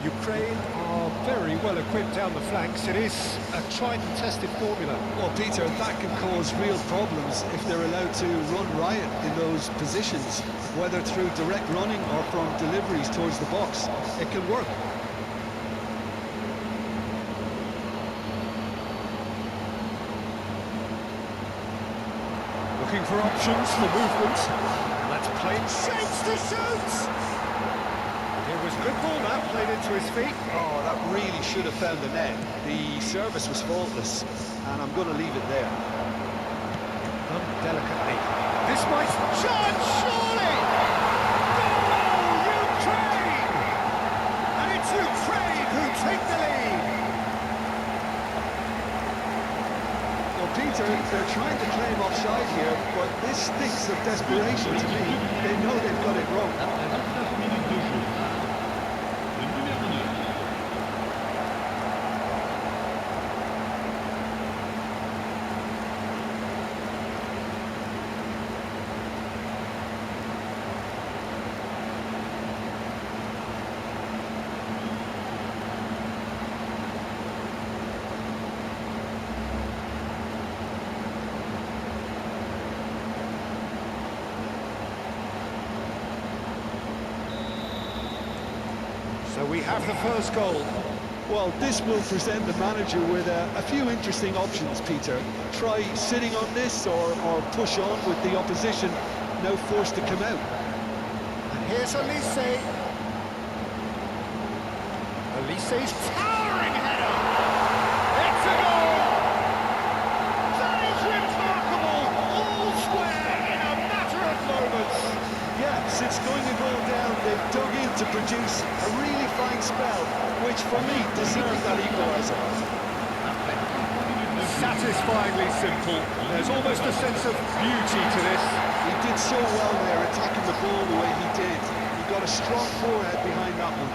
Ukraine are very well equipped down the flanks. It is a tried and tested formula. Well, Peter, that can cause real problems if they're allowed to run riot in those positions, whether through direct running or from deliveries towards the box. It can work. Looking for options for movement. That's played shapes to shoot! It was good ball now, played into his feet. Oh, that really should have found the net. The service was faultless, and I'm going to leave it there. Done delicately. This might charge, surely! Goal, Ukraine! And it's Ukraine who take the lead! Well, Peter, they're trying to claim offside here, but this stinks of desperation to me. They know they've got it wrong. So we have the first goal. Well, this will present the manager with a few interesting options, Peter. Try sitting on this or push on with the opposition, now forced to come out. And here's Elise. Elise's towering header! It's a goal! That is remarkable! All square in a matter of moments! Yeah, since going a goal down, they've dug in to produce a really fine spell, which for me deserves that equaliser. Satisfyingly simple. There's almost a sense of beauty to this. He did so well there, attacking the ball the way he did. He got a strong forehead behind that one.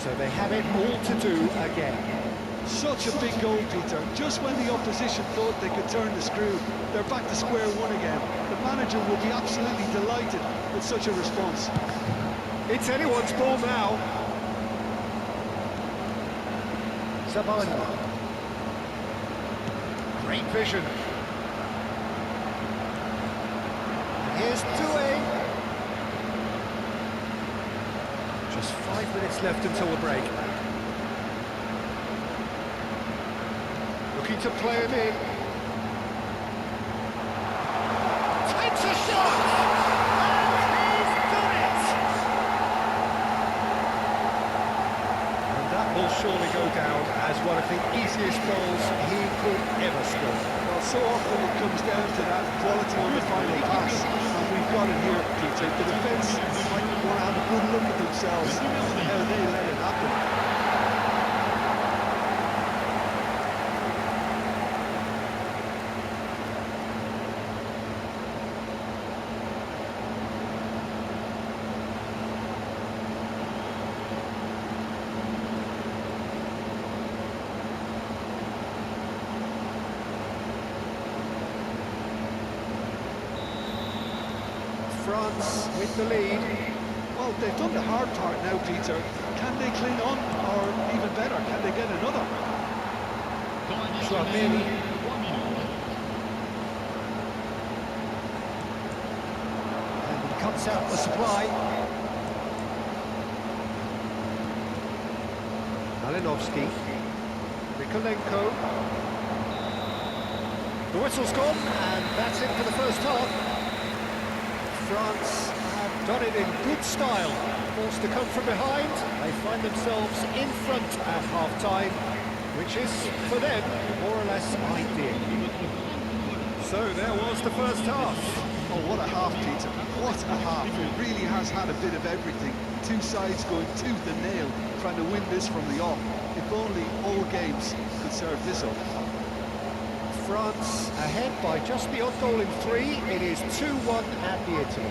So they have it all to do again. Such a big goal, Peter. Just when the opposition thought they could turn the screw, they're back to square one again. The manager will be absolutely delighted with such a response. It's anyone's ball now. Sabani. Great vision. And here's Doué. Just 5 minutes left until the break. Looking to play him in. Takes a shot! And he's done it! And that will surely go down as one of the easiest goals he could ever score. Well, so often it comes down to that quality on the final pass, and we've got it here, Peter. The defence might want to have a good look at themselves and how they let it happen. France with the lead. Well, they've done the hard part now, Peter. Can they cling on, or even better, can they get another? Chouameni. And he cuts out the supply. Malinovsky. Mikolenko. The whistle's gone, and that's it for the first half. France have done it in good style. Forced to come from behind, they find themselves in front at half-time, which is, for them, more or less ideal. So there was the first half. Oh, what a half, Peter. What a half. It really has had a bit of everything. Two sides going tooth and nail, trying to win this from the off. If only all games could serve this up. France ahead by just the odd goal in 3. It is 2-1 at the Italy.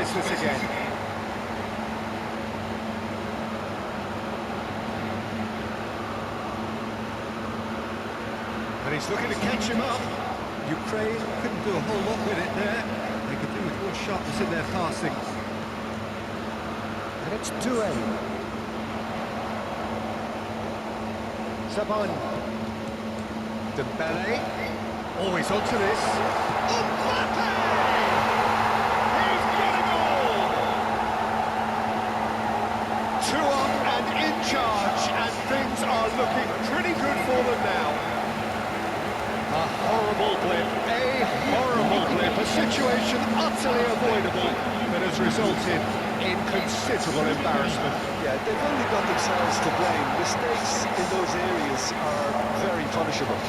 miss this again. And he's looking to catch him up. Ukraine couldn't do a whole lot with it there. They could do with more sharpness in their passing. And it's 2-8. Saban. Dembele. Always onto this. Mbappe! He's got a goal! 2 up and in charge, and things are looking pretty good for them now. A horrible blip, a situation utterly avoidable that has resulted in considerable embarrassment. Yeah, they've only got themselves to blame. Mistakes in those areas are very punishable.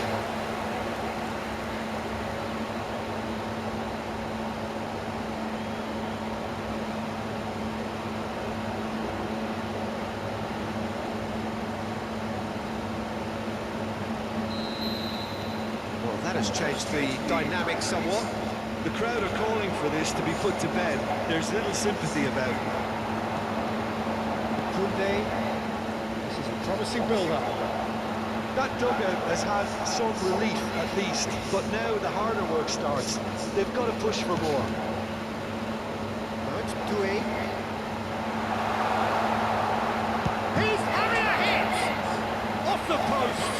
Well, that has changed the dynamic somewhat. The crowd are calling for this to be put to bed. There's little sympathy about it. Koundé, this is a promising build-up. That dugout has had some relief at least, but now the harder work starts. They've got to push for more. Now it's Doué. He's having a hit! Off the post!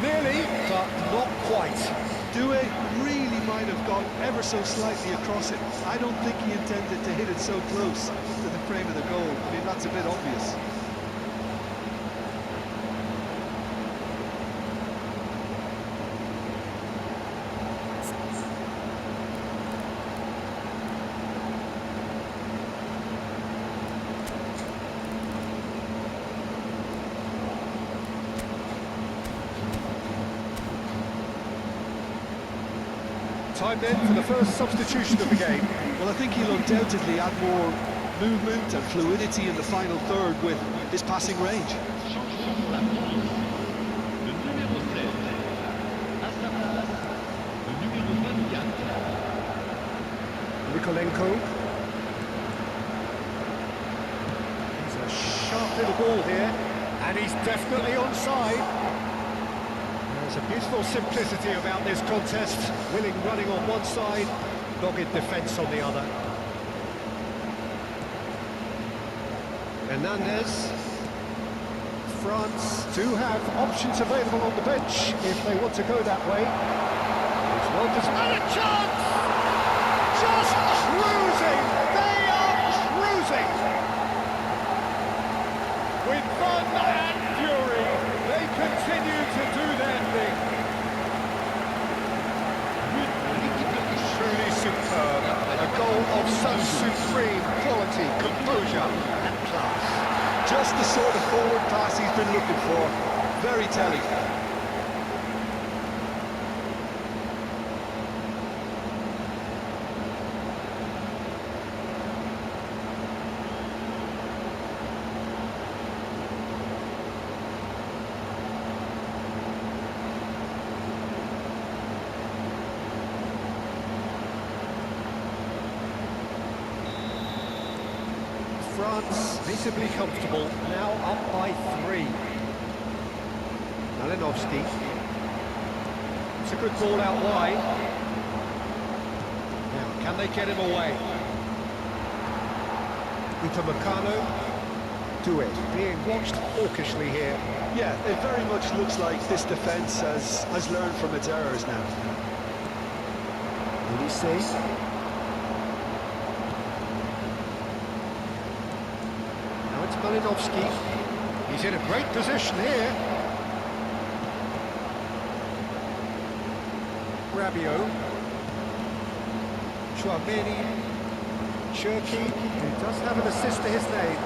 Nearly, but not quite. Doué really might have gone ever so slightly across it. I don't think he intended to hit it so close to the frame of the goal. I mean, that's a bit obvious. Time then for the first substitution of the game. Well, I think he'll undoubtedly add more movement and fluidity in the final third with his passing range. Nikolenko. He's a sharp little ball here, and he's definitely onside. There's a beautiful simplicity about this contest. Willing running on one side, dogged defence on the other. Hernandez. France do have options available on the bench if they want to go that way. It's well just and a chance! Just cruising! They are cruising! With fun and fury, they continue to do their thing. Truly superb. A goal of such supreme quality, composure and class. Just the sort of forward pass he's been looking for. Very telling. France visibly comfortable, now up by 3. Malinovsky. It's a good ball out wide. Now, can they get him away? Upamecano. Doué being watched hawkishly here. Yeah, it very much looks like this defence has learned from its errors now. Ulysses. It's Malinovsky. He's in a great position here. Rabiot. Chouameni. Cherki, who does have an assist to his name.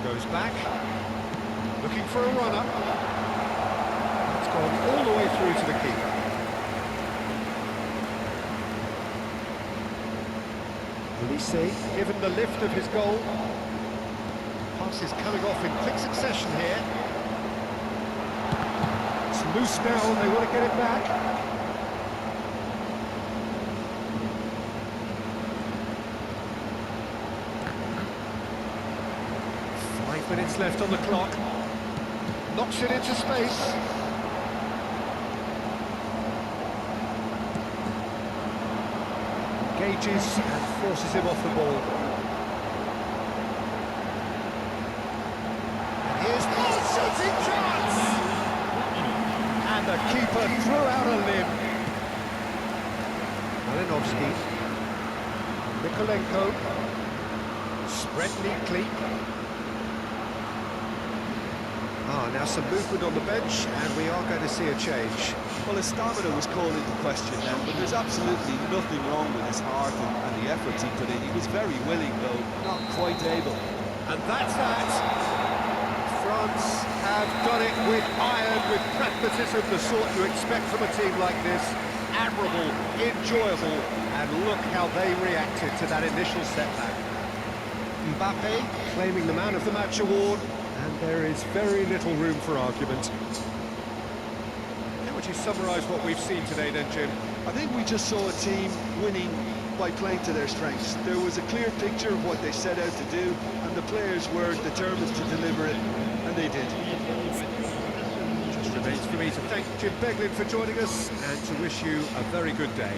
Goes back. Looking for a runner. It's gone all the way through to the keeper. Ulysses, given the lift of his goal. Pass is coming off in quick succession here. It's loose now, and they want to get it back. 5 minutes left on the clock. Knocks it into space. Engages and forces him off the ball. And here's the shooting chance! And the keeper threw out a limb. Malinovsky. Mikolenko. Spread neatly. Now some movement on the bench, and we are going to see a change. Well, his stamina was called into question then, but there's absolutely nothing wrong with his heart and the efforts he put in. He was very willing, though not quite able. And that's that. France have done it with iron, with pragmatism, the sort you expect from a team like this. Admirable, enjoyable, and look how they reacted to that initial setback. Mbappe claiming the Man of the Match award. And there is very little room for argument. How would you summarise what we've seen today then, Jim? I think we just saw a team winning by playing to their strengths. There was a clear picture of what they set out to do, and the players were determined to deliver it, and they did. Just remains for me to thank Jim Beglin for joining us, and to wish you a very good day.